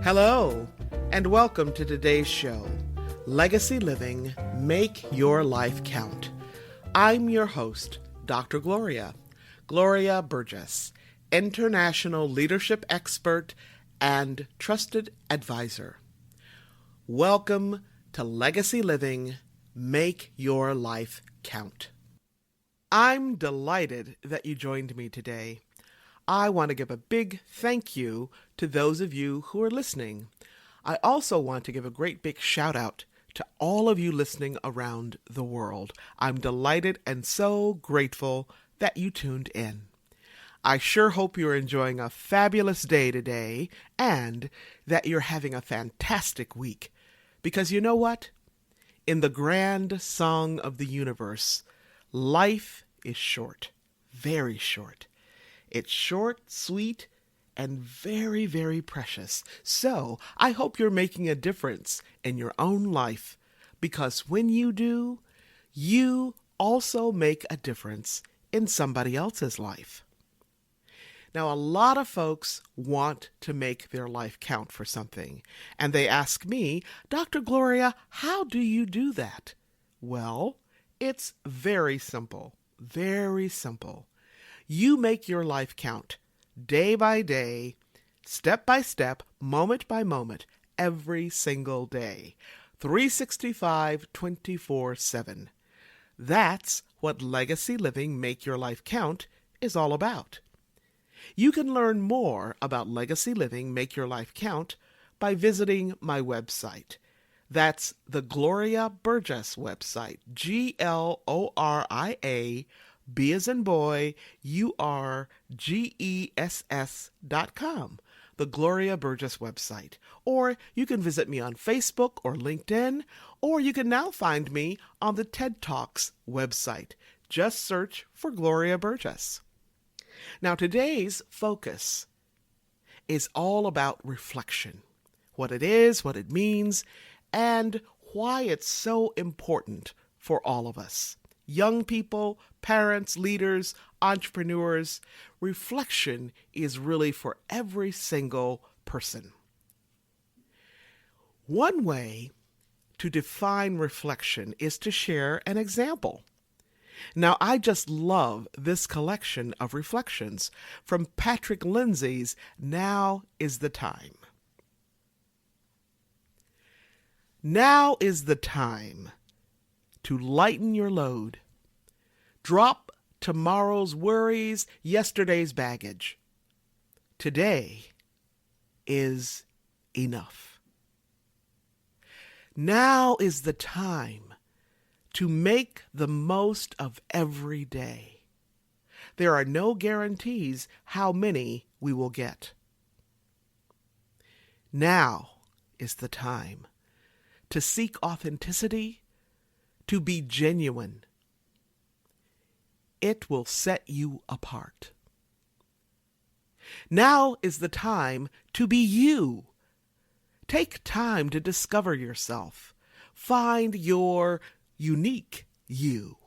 Hello, and welcome to today's show, Legacy Living, Make Your Life Count. I'm your host, Dr. Gloria Burgess, international leadership expert and trusted advisor. Welcome to Legacy Living, Make Your Life Count. I'm delighted that you joined me today. I want to give a big thank you to those of you who are listening. I also want to give a great big shout out to all of you listening around the world. I'm delighted and so grateful that you tuned in. I sure hope you're enjoying a fabulous day today and that you're having a fantastic week. Because you know what? In the grand song of the universe, life is short, very short. It's short, sweet, and very, very precious. So I hope you're making a difference in your own life, because when you do, you also make a difference in somebody else's life. Now, a lot of folks want to make their life count for something, and they ask me, Dr. Gloria, how do you do that? Well, it's very simple, very simple. You make your life count day by day, step by step, moment by moment, every single day, 365, 24/7. That's what Legacy Living Make Your Life Count is all about. You can learn more about Legacy Living Make Your Life Count by visiting my website. That's the Gloria Burgess website, Gloria, B as in boy, URGESS.com, the Gloria Burgess website. Or you can visit me on Facebook or LinkedIn, or you can now find me on the TED Talks website. Just search for Gloria Burgess. Now, today's focus is all about reflection, what it is, what it means, and why it's so important for all of us. Young people, parents, leaders, entrepreneurs, reflection is really for every single person. One way to define reflection is to share an example. Now, I just love this collection of reflections from Patrick Lindsay's Now is the Time. Now is the time to lighten your load. Drop tomorrow's worries, yesterday's baggage. Today is enough. Now is the time to make the most of every day. There are no guarantees how many we will get. Now is the time to seek authenticity, to be genuine. It will set you apart. Now is the time to be you. Take time to discover yourself. Find your unique you.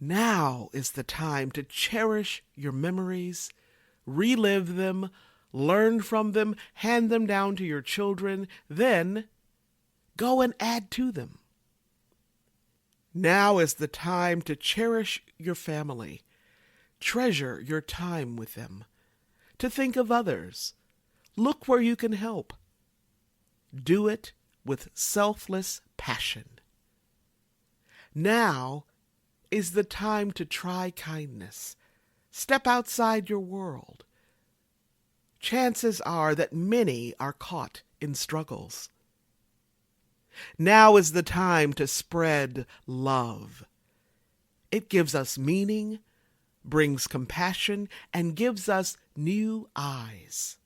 Now is the time to cherish your memories, relive them, learn from them, hand them down to your children, then go and add to them. Now is the time to cherish your family, treasure your time with them, to think of others, look where you can help. Do it with selfless passion. Now is the time to try kindness, step outside your world. Chances are that many are caught in struggles. Now is the time to spread love. It gives us meaning, brings compassion, and gives us new eyes.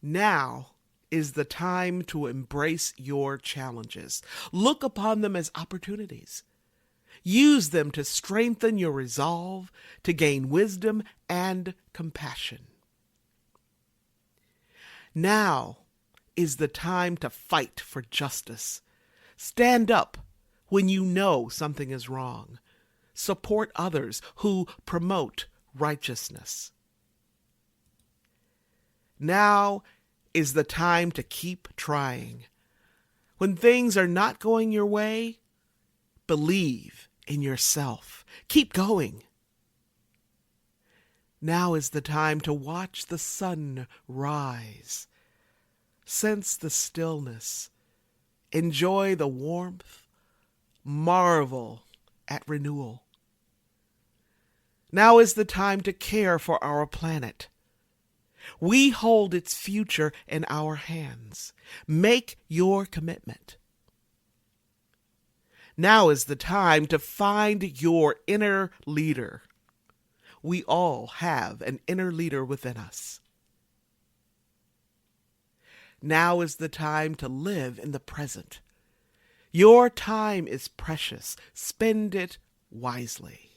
Now is the time to embrace your challenges. Look upon them as opportunities. Use them to strengthen your resolve, to gain wisdom and compassion. Now is the time to fight for justice. Stand up when you know something is wrong. Support others who promote righteousness. Now is the time to keep trying. When things are not going your way, believe in yourself. Keep going. Now is the time to watch the sun rise. Sense the stillness. Enjoy the warmth. Marvel at renewal. Now is the time to care for our planet. We hold its future in our hands. Make your commitment. Now is the time to find your inner leader. We all have an inner leader within us. Now is the time to live in the present. Your time is precious. Spend it wisely.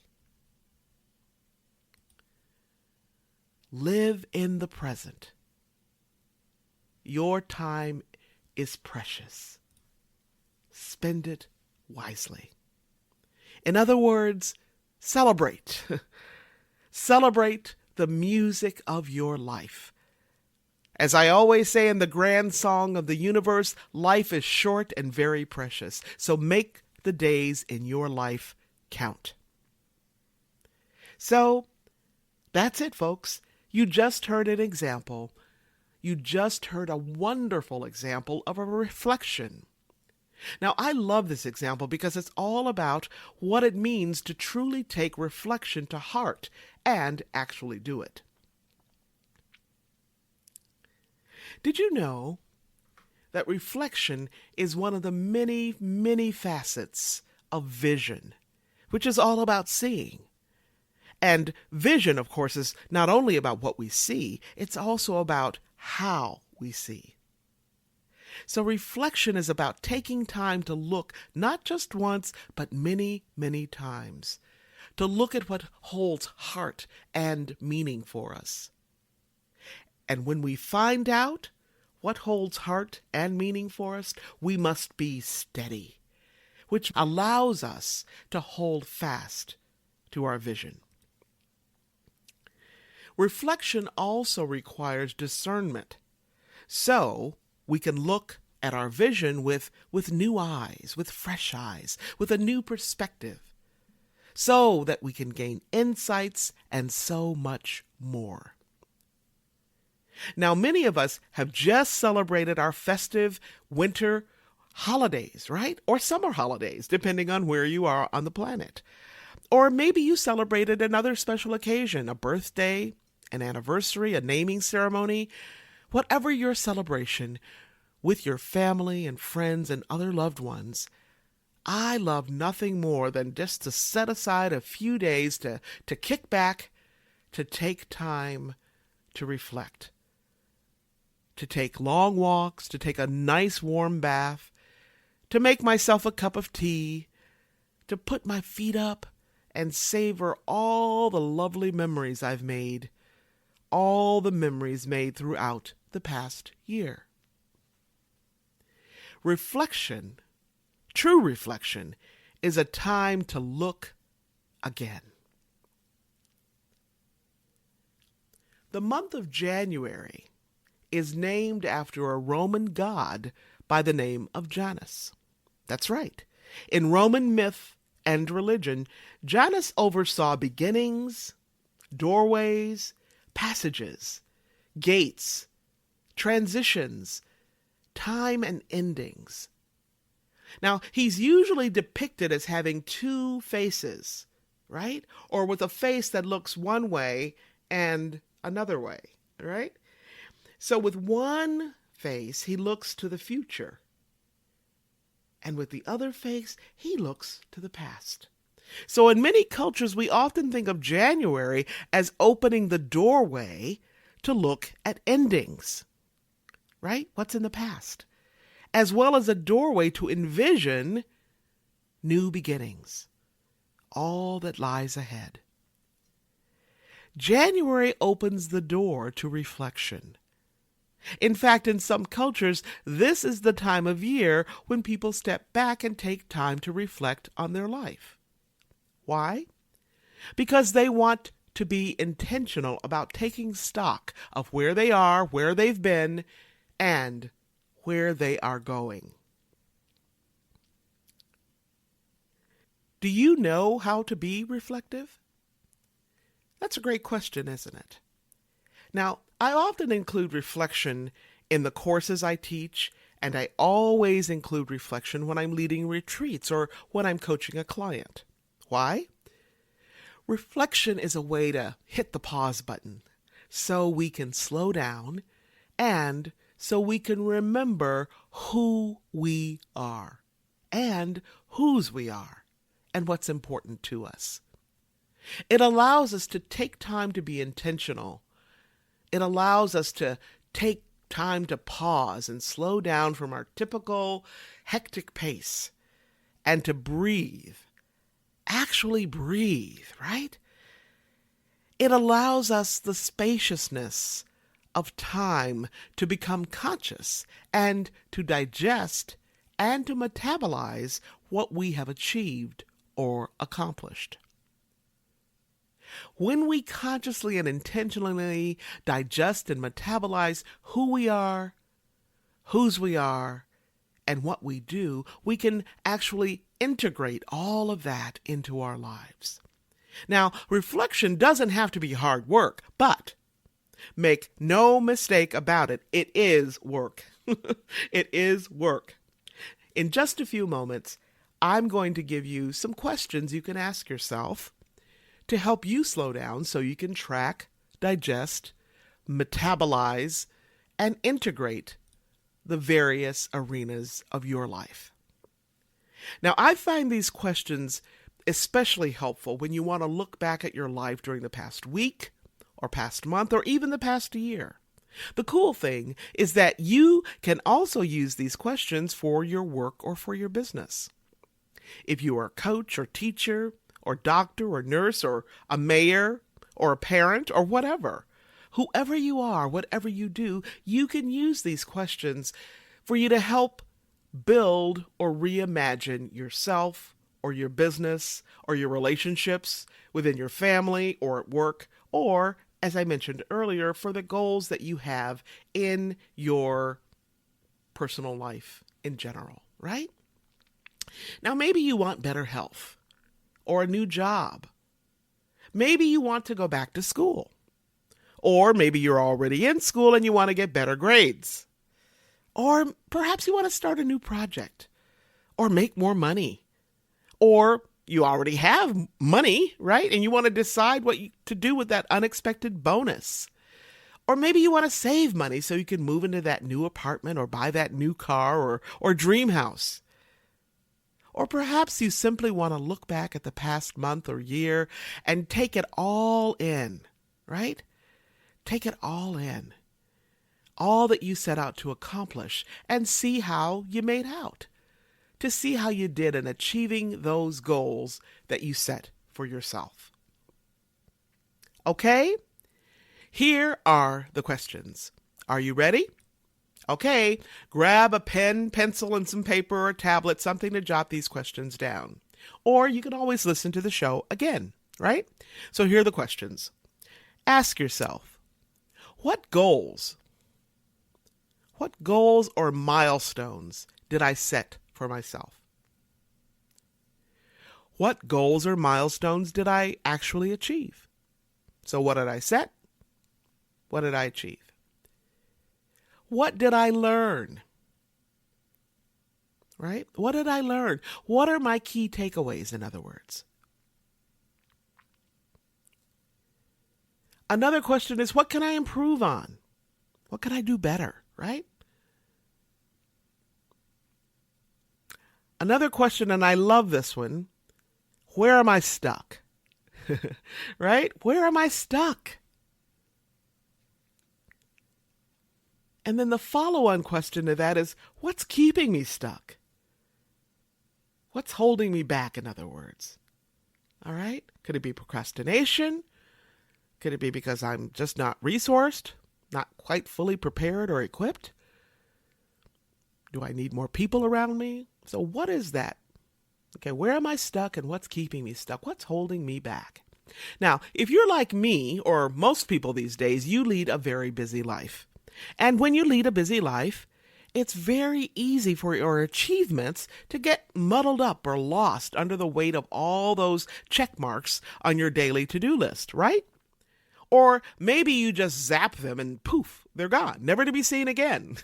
Live in the present. Your time is precious. Spend it wisely. In other words, celebrate. Celebrate the music of your life. As I always say in the grand song of the universe, life is short and very precious. So make the days in your life count. So, that's it, folks. You just heard an example. You just heard a wonderful example of a reflection. Now, I love this example because it's all about what it means to truly take reflection to heart and actually do it. Did you know that reflection is one of the many, many facets of vision, which is all about seeing? And vision, of course, is not only about what we see, it's also about how we see. So reflection is about taking time to look not just once, but many, many times, to look at what holds heart and meaning for us. And when we find out what holds heart and meaning for us, we must be steady, which allows us to hold fast to our vision. Reflection also requires discernment, so we can look at our vision with new eyes, with fresh eyes, with a new perspective, so that we can gain insights and so much more. Now, many of us have just celebrated our festive winter holidays, right? Or summer holidays, depending on where you are on the planet. Or maybe you celebrated another special occasion, a birthday, an anniversary, a naming ceremony. Whatever your celebration with your family and friends and other loved ones, I love nothing more than just to set aside a few days to kick back, to take time to reflect, to take long walks, to take a nice warm bath, to make myself a cup of tea, to put my feet up and savor all the lovely memories I've made, all the memories made throughout the past year. Reflection, true reflection, is a time to look again. The month of January is named after a Roman god by the name of Janus. That's right. In Roman myth and religion, Janus oversaw beginnings, doorways, passages, gates, transitions, time and endings. Now, he's usually depicted as having two faces, right? Or with a face that looks one way and another way, right? So with one face, he looks to the future. And with the other face, he looks to the past. So in many cultures, we often think of January as opening the doorway to look at endings, right? What's in the past, as well as a doorway to envision new beginnings, all that lies ahead. January opens the door to reflection. In fact, in some cultures, this is the time of year when people step back and take time to reflect on their life. Why? Because they want to be intentional about taking stock of where they are, where they've been, and where they are going. Do you know how to be reflective? That's a great question, isn't it? Now, I often include reflection in the courses I teach, and I always include reflection when I'm leading retreats or when I'm coaching a client. Why? Reflection is a way to hit the pause button so we can slow down and so we can remember who we are and whose we are and what's important to us. It allows us to take time to be intentional. It allows us to take time to pause and slow down from our typical hectic pace and to breathe. Actually breathe, right? It allows us the spaciousness of time to become conscious and to digest and to metabolize what we have achieved or accomplished. When we consciously and intentionally digest and metabolize who we are, whose we are, and what we do, we can actually integrate all of that into our lives. Now, reflection doesn't have to be hard work, but make no mistake about it, it is work. It is work. In just a few moments, I'm going to give you some questions you can ask yourself to help you slow down so you can track, digest, metabolize, and integrate the various arenas of your life. Now, I find these questions especially helpful when you want to look back at your life during the past week or past month or even the past year. The cool thing is that you can also use these questions for your work or for your business. If you are a coach or teacher or doctor or nurse or a mayor or a parent or whatever, whoever you are, whatever you do, you can use these questions for you to help build or reimagine yourself or your business or your relationships within your family or at work, or, as I mentioned earlier, for the goals that you have in your personal life in general, right? Now, maybe you want better health or a new job. Maybe you want to go back to school. Or maybe you're already in school and you want to get better grades. Or perhaps you want to start a new project or make more money. Or you already have money, right? And you want to decide what to do with that unexpected bonus. Or maybe you want to save money so you can move into that new apartment or buy that new car or dream house. Or perhaps you simply want to look back at the past month or year and take it all in, right? Take it all in. All that you set out to accomplish and see how you made out. To see how you did in achieving those goals that you set for yourself. Okay? Here are the questions. Are you ready? Okay, grab a pen, pencil, and some paper or a tablet, something to jot these questions down. Or you can always listen to the show again, right? So here are the questions. Ask yourself, what goals or milestones did I set for myself? What goals or milestones did I actually achieve? So what did I set? What did I achieve? What did I learn? Right? What did I learn? What are my key takeaways, in other words? Another question is, what can I improve on? What can I do better, right? Another question, and I love this one, where am I stuck? Right? Where am I stuck? And then the follow-on question to that is, what's keeping me stuck? What's holding me back, in other words? All right? Could it be procrastination? Could it be because I'm just not resourced, not quite fully prepared or equipped? Do I need more people around me? So what is that? Okay, where am I stuck and what's keeping me stuck? What's holding me back? Now, if you're like me, or most people these days, you lead a very busy life. And when you lead a busy life, it's very easy for your achievements to get muddled up or lost under the weight of all those check marks on your daily to-do list, right? Or maybe you just zap them and poof, they're gone, never to be seen again.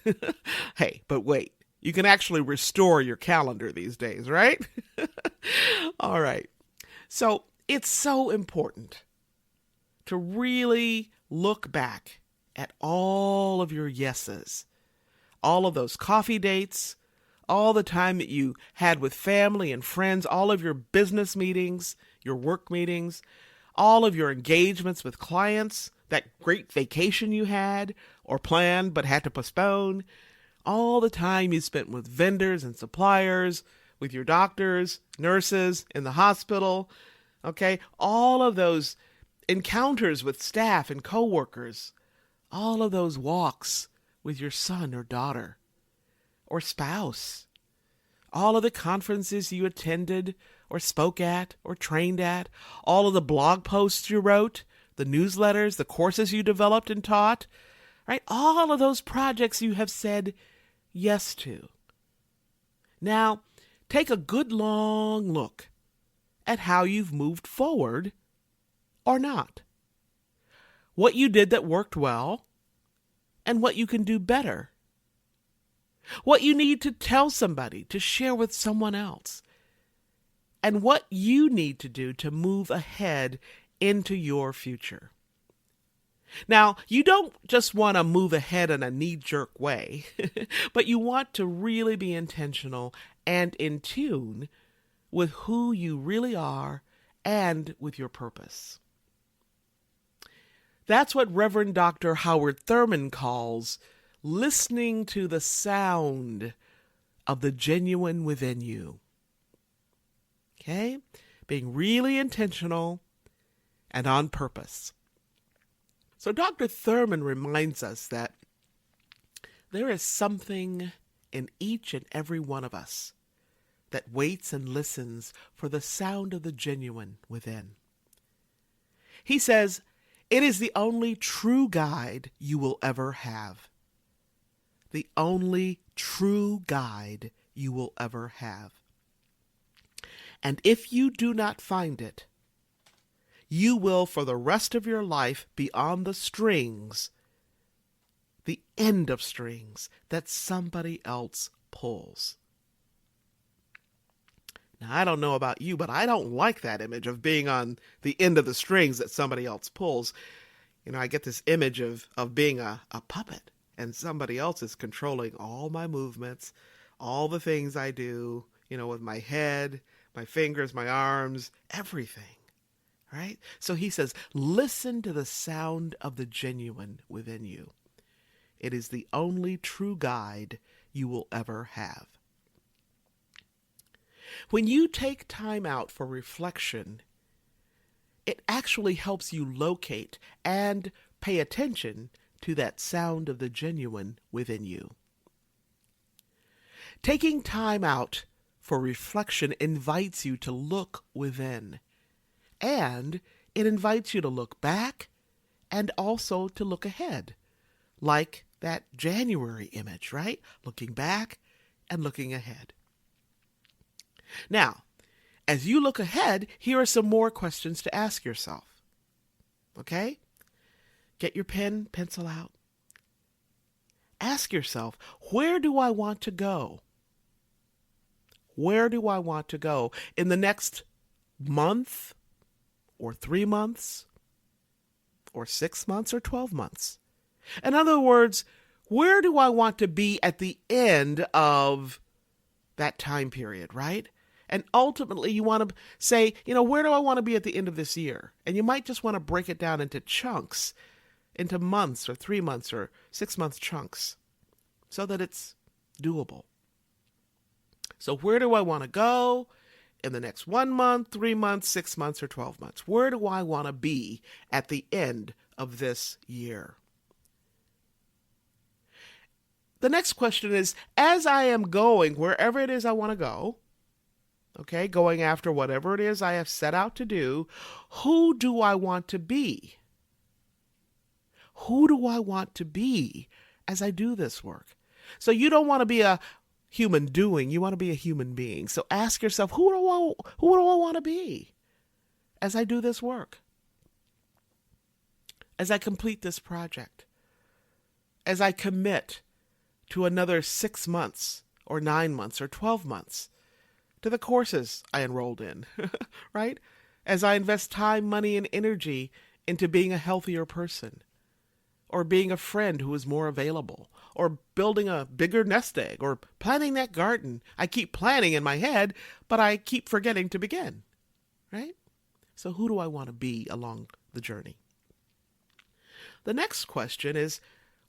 Hey, but wait, you can actually restore your calendar these days, right? All right. So it's so important to really look back at all of your yeses, all of those coffee dates, all the time that you had with family and friends, all of your business meetings, your work meetings, all of your engagements with clients, that great vacation you had or planned but had to postpone, all the time you spent with vendors and suppliers, with your doctors, nurses, in the hospital, okay? All of those encounters with staff and coworkers, all of those walks with your son or daughter or spouse, all of the conferences you attended or spoke at or trained at, all of the blog posts you wrote, the newsletters, the courses you developed and taught, right? All of those projects you have said yes to. Now, take a good long look at how you've moved forward or not. What you did that worked well, and what you can do better. What you need to tell somebody, to share with someone else. And what you need to do to move ahead into your future. Now, you don't just want to move ahead in a knee-jerk way, but you want to really be intentional and in tune with who you really are and with your purpose. That's what Reverend Dr. Howard Thurman calls listening to the sound of the genuine within you. Okay? Being really intentional and on purpose. So Dr. Thurman reminds us that there is something in each and every one of us that waits and listens for the sound of the genuine within. He says, it is the only true guide you will ever have. The only true guide you will ever have. And if you do not find it, you will for the rest of your life be on the strings, the end of strings that somebody else pulls. Now, I don't know about you, but I don't like that image of being on the end of the strings that somebody else pulls. You know, I get this image of being a puppet, and somebody else is controlling all my movements, all the things I do, you know, with my head, my fingers, my arms, everything, right? So he says, listen to the sound of the genuine within you. It is the only true guide you will ever have. When you take time out for reflection, it actually helps you locate and pay attention to that sound of the genuine within you. Taking time out for reflection invites you to look within, and it invites you to look back and also to look ahead, like that January image, right? Looking back and looking ahead. Now, as you look ahead, here are some more questions to ask yourself. Okay? Get your pen, pencil out. Ask yourself, where do I want to go? Where do I want to go in the next month, or 3 months, or 6 months, or 12 months? In other words, where do I want to be at the end of that time period, right? And ultimately, you want to say, you know, where do I want to be at the end of this year? And you might just want to break it down into chunks, into months or 3 months or 6 month chunks, so that it's doable. So where do I want to go in the next 1 month, 3 months, 6 months, or 12 months? Where do I want to be at the end of this year? The next question is, as I am going wherever it is I want to go, okay, going after whatever it is I have set out to do, who do I want to be? Who do I want to be as I do this work? So you don't want to be a human doing, you want to be a human being. So ask yourself, who do I want to be as I do this work? As I complete this project? As I commit to another 6 months or 9 months or 12 months to the courses I enrolled in, right? As I invest time, money, and energy into being a healthier person, or being a friend who is more available, or building a bigger nest egg, or planting that garden I keep planning in my head, but I keep forgetting to begin, right? So who do I want to be along the journey? The next question is,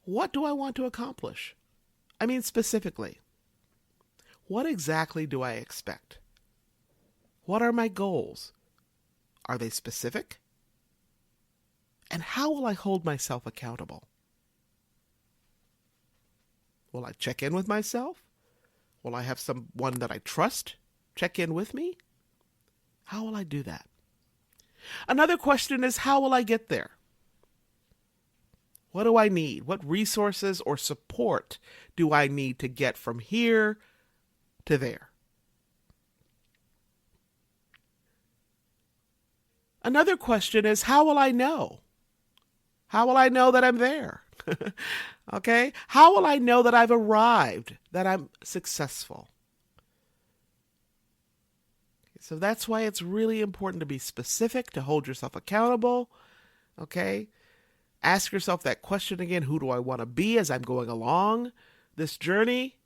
what do I want to accomplish? I mean, specifically, what exactly do I expect? What are my goals? Are they specific? And how will I hold myself accountable? Will I check in with myself? Will I have someone that I trust check in with me? How will I do that? Another question is, how will I get there? What do I need? What resources or support do I need to get from here to there? Another question is, how will I know? How will I know that I'm there? Okay? How will I know that I've arrived, that I'm successful? So that's why it's really important to be specific, to hold yourself accountable. Okay? Ask yourself that question again, who do I want to be as I'm going along this journey?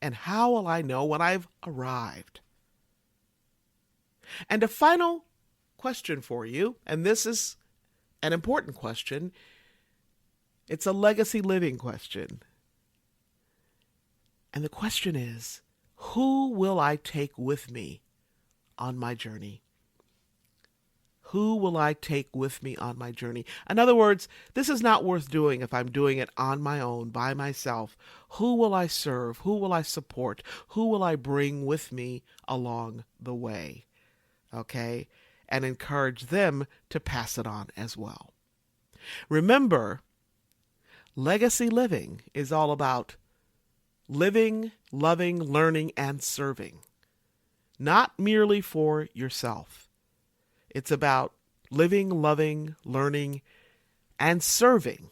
And how will I know when I've arrived? And a final question for you, and this is an important question. It's a legacy living question. And the question is, who will I take with me on my journey? Who will I take with me on my journey? In other words, this is not worth doing if I'm doing it on my own, by myself. Who will I serve? Who will I support? Who will I bring with me along the way? Okay? And encourage them to pass it on as well. Remember, legacy living is all about living, loving, learning, and serving. Not merely for yourself. It's about living, loving, learning, and serving.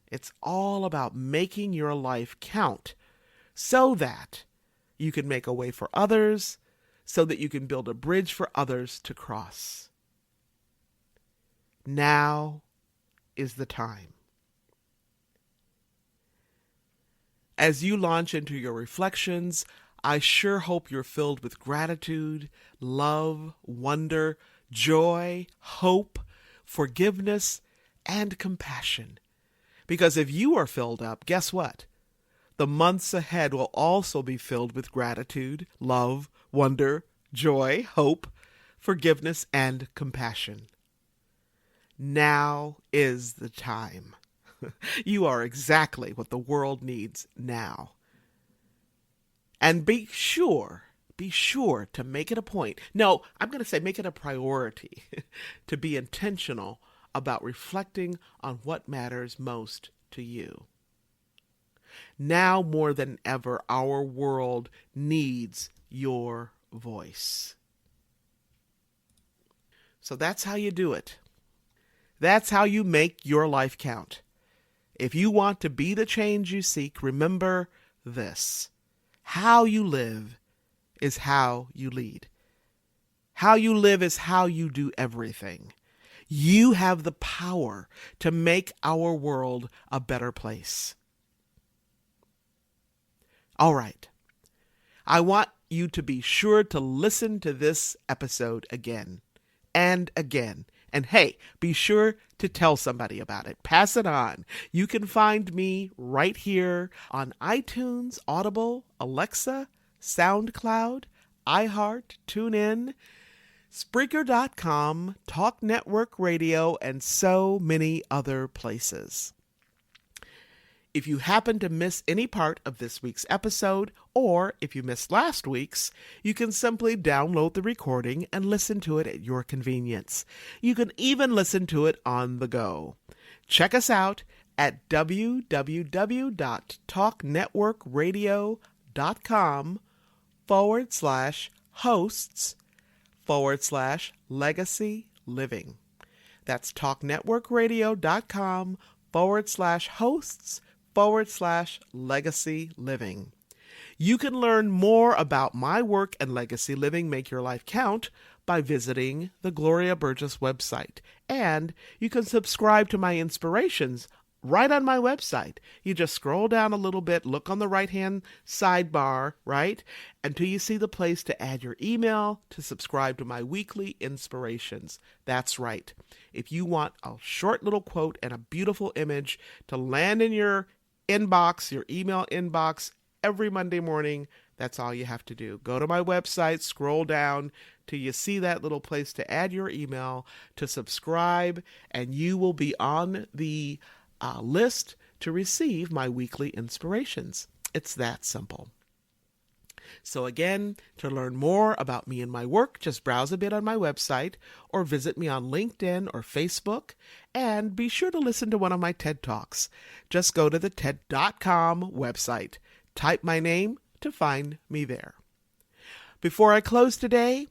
It's all about making your life count so that you can make a way for others, so that you can build a bridge for others to cross. Now is the time. As you launch into your reflections, I sure hope you're filled with gratitude, love, wonder, joy, hope, forgiveness, and compassion. Because if you are filled up, guess what? The months ahead will also be filled with gratitude, love, wonder, joy, hope, forgiveness, and compassion. Now is the time. You are exactly what the world needs now. And be sure to make it a point. No, I'm going to say make it a priority to be intentional about reflecting on what matters most to you. Now more than ever, our world needs your voice. So that's how you do it. That's how you make your life count. If you want to be the change you seek, remember this. How you live is how you lead. How you live is how you do everything. You have the power to make our world a better place. All right. I want you to be sure to listen to this episode again and again. And hey, be sure to tell somebody about it. Pass it on. You can find me right here on iTunes, Audible, Alexa, SoundCloud, iHeart, TuneIn, Spreaker.com, Talk Network Radio, and so many other places. If you happen to miss any part of this week's episode, or if you missed last week's, you can simply download the recording and listen to it at your convenience. You can even listen to it on the go. Check us out at www.talknetworkradio.com/hosts/legacy living. That's talknetworkradio.com/hosts/legacy living. You can learn more about my work and Legacy Living Make Your Life Count by visiting the Gloria Burgess website. And you can subscribe to my inspirations right on my website. You just scroll down a little bit, look on the right-hand sidebar, right, until you see the place to add your email to subscribe to my weekly inspirations. That's right. If you want a short little quote and a beautiful image to land in your inbox, your email inbox, every Monday morning, that's all you have to do. Go to my website, scroll down till you see that little place to add your email, to subscribe, and you will be on the list to receive my weekly inspirations. It's that simple. So again, to learn more about me and my work, just browse a bit on my website or visit me on LinkedIn or Facebook, and be sure to listen to one of my TED Talks. Just go to the TED.com website. Type my name to find me there. Before I close today,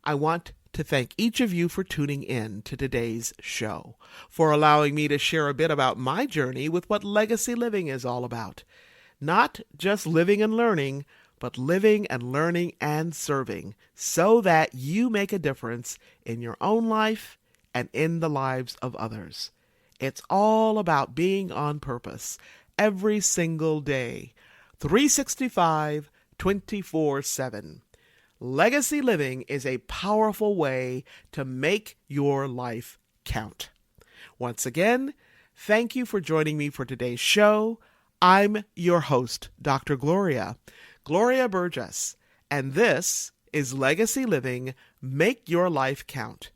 I want to thank each of you for tuning in to today's show, for allowing me to share a bit about my journey with what legacy living is all about. Not just living and learning, but living and learning and serving, so that you make a difference in your own life and in the lives of others. It's all about being on purpose every single day, 365, 24/7. Legacy living is a powerful way to make your life count. Once again, thank you for joining me for today's show. I'm your host, Dr. Gloria Burgess, and this is Legacy Living Make Your Life Count.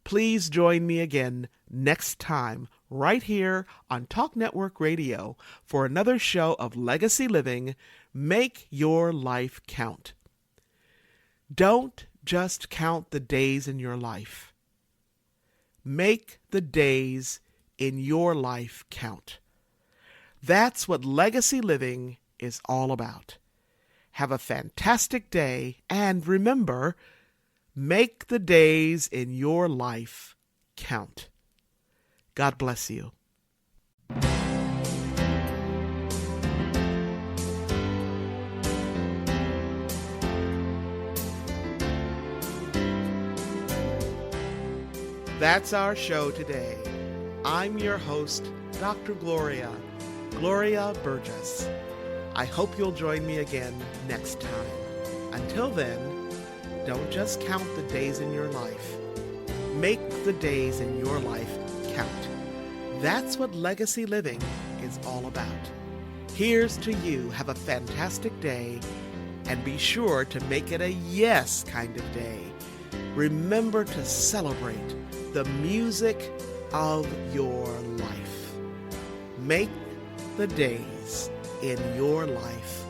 Please join me again next time right here on Talk Network Radio for another show of Legacy Living Make Your Life Count. Don't just count the days in your life. Make the days in your life count. That's what legacy living is all about. Have a fantastic day, and remember, make the days in your life count. God bless you. That's our show today. I'm your host, Dr. Gloria Burgess. I hope you'll join me again next time. Until then, don't just count the days in your life. Make the days in your life count. That's what legacy living is all about. Here's to you. Have a fantastic day, and be sure to make it a yes kind of day. Remember to celebrate the music of your life. Make the days in your life